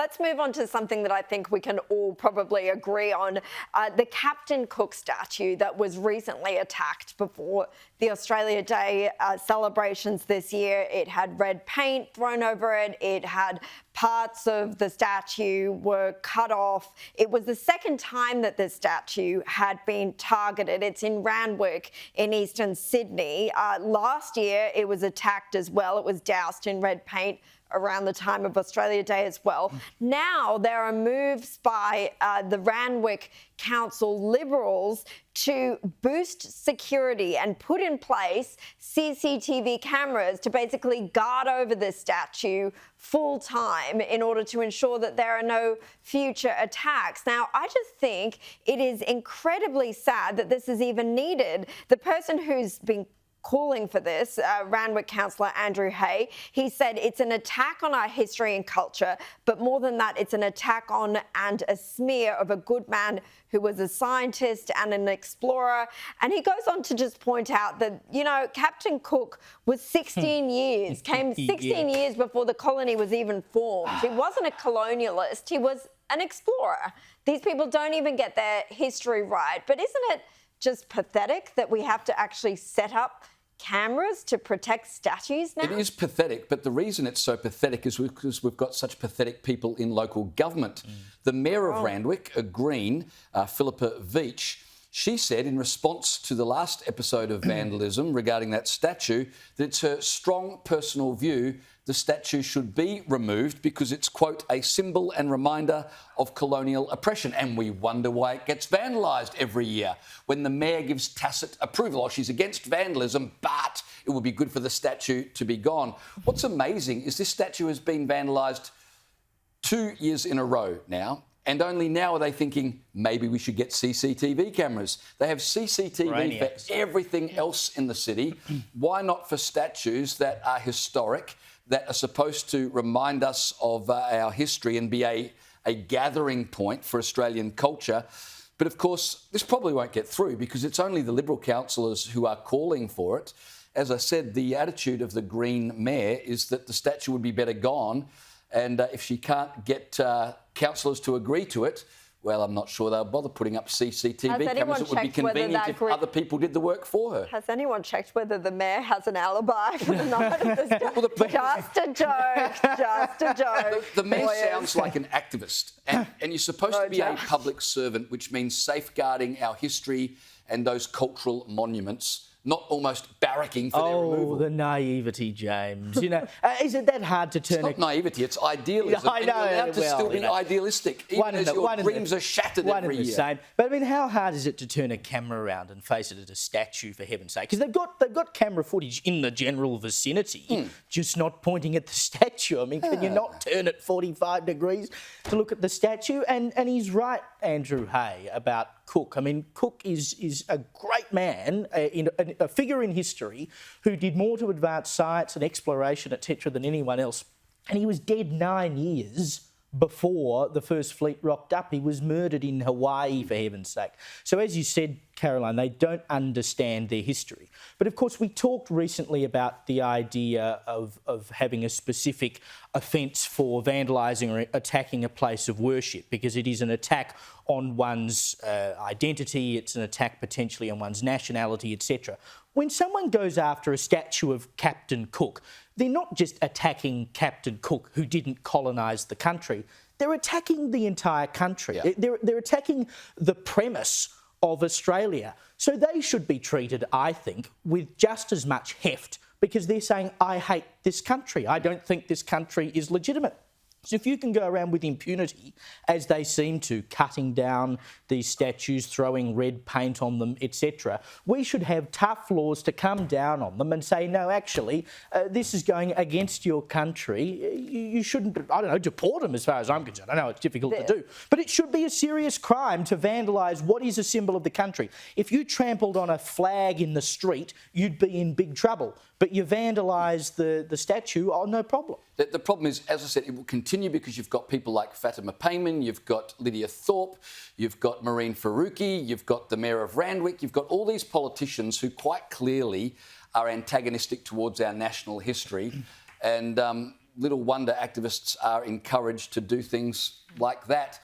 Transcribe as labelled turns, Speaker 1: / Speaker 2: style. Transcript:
Speaker 1: let's move on to something that I think we can all probably agree on. The Captain Cook statue that was recently attacked before the Australia Day celebrations this year. It had red paint thrown over it. It had parts of the statue were cut off. It was the second time that this statue had been targeted. It's in Randwick in eastern Sydney. Last year, it was attacked as well. It was doused in red paint around the time of Australia Day as well. Now there are moves by the Randwick Council Liberals to boost security and put in place CCTV cameras to basically guard over this statue full time in order to ensure that there are no future attacks. Now, I just think it is incredibly sad that this is even needed. The person who's been calling for this, Randwick councillor Andrew Hay, he said it's an attack on our history and culture, but more than that, it's an attack on and a smear of a good man who was a scientist and an explorer. And he goes on to just point out that, you know, Captain Cook was 16 years, came 16 years before the colony was even formed. He wasn't a colonialist, he was an explorer. These people don't even get their history right. But isn't it just pathetic that we have to actually set up cameras to protect statues now?
Speaker 2: It is pathetic, but the reason it's so pathetic is because we've got such pathetic people in local government. The Mayor of Randwick, a Green, Philippa Veach, she said in response to the last episode of vandalism regarding that statue that it's her strong personal view the statue should be removed because it's, quote, a symbol and reminder of colonial oppression. And we wonder why it gets vandalised every year when the Mayor gives tacit approval. Oh, she's against vandalism, but it would be good for the statue to be gone. What's amazing is this statue has been vandalised 2 years in a row now. And only now are they thinking, maybe we should get CCTV cameras. They have CCTV for everything else in the city. Why not for statues that are historic, that are supposed to remind us of our history and be a gathering point for Australian culture? But of course, this probably won't get through because it's only the Liberal councillors who are calling for it. As I said, the attitude of the Green Mayor is that the statue would be better gone. And if she can't get councillors to agree to it, well, I'm not sure they'll bother putting up CCTV cameras. It would be convenient if other people did the work for her.
Speaker 1: Has anyone checked whether the Mayor has an alibi for the night of the statue? Just a joke, just a joke.
Speaker 2: The Mayor sounds like an activist. And you're supposed to be a public servant, which means safeguarding our history and those cultural monuments, not almost barracking for their removal.
Speaker 3: Oh, the naivety, James. You know, is it that hard to turn?
Speaker 2: It's not naivety, it's idealism.
Speaker 3: I know.
Speaker 2: And you're allowed to still be idealistic, even as your dreams are shattered every year.
Speaker 3: Same. But I mean, how hard is it to turn a camera around and face it at a statue, for heaven's sake? Because they've got camera footage in the general vicinity, just not pointing at the statue. I mean, can you not turn it 45 degrees to look at the statue? And he's right, Andrew Hay, about Cook. I mean, Cook is a great man, a figure in history who did more to advance science and exploration, etc., than anyone else. And he was dead 9 years before the first fleet rocked up. He was murdered in Hawaii, for heaven's sake. So as you said, Caroline, they don't understand their history. But of course, we talked recently about the idea of having a specific offence for vandalising or attacking a place of worship, because it is an attack on one's identity, it's an attack potentially on one's nationality, etc. When someone goes after a statue of Captain Cook, they're not just attacking Captain Cook, who didn't colonise the country. They're attacking the entire country. Yeah. They're attacking the premise of Australia. So they should be treated, I think, with just as much heft, because they're saying, I hate this country. I don't think this country is legitimate. So if you can go around with impunity, as they seem to, cutting down these statues, throwing red paint on them, etc., we should have tough laws to come down on them and say, no, actually, this is going against your country. You shouldn't, I don't know, deport them as far as I'm concerned. I know it's difficult to do, but it should be a serious crime to vandalise what is a symbol of the country. If you trampled on a flag in the street, you'd be in big trouble. But you vandalise the statue, oh, no problem.
Speaker 2: The problem is, as I said, it will continue because you've got people like Fatima Payman, you've got Lydia Thorpe, you've got Maureen Faruqi, you've got the Mayor of Randwick, you've got all these politicians who quite clearly are antagonistic towards our national history. And little wonder activists are encouraged to do things like that.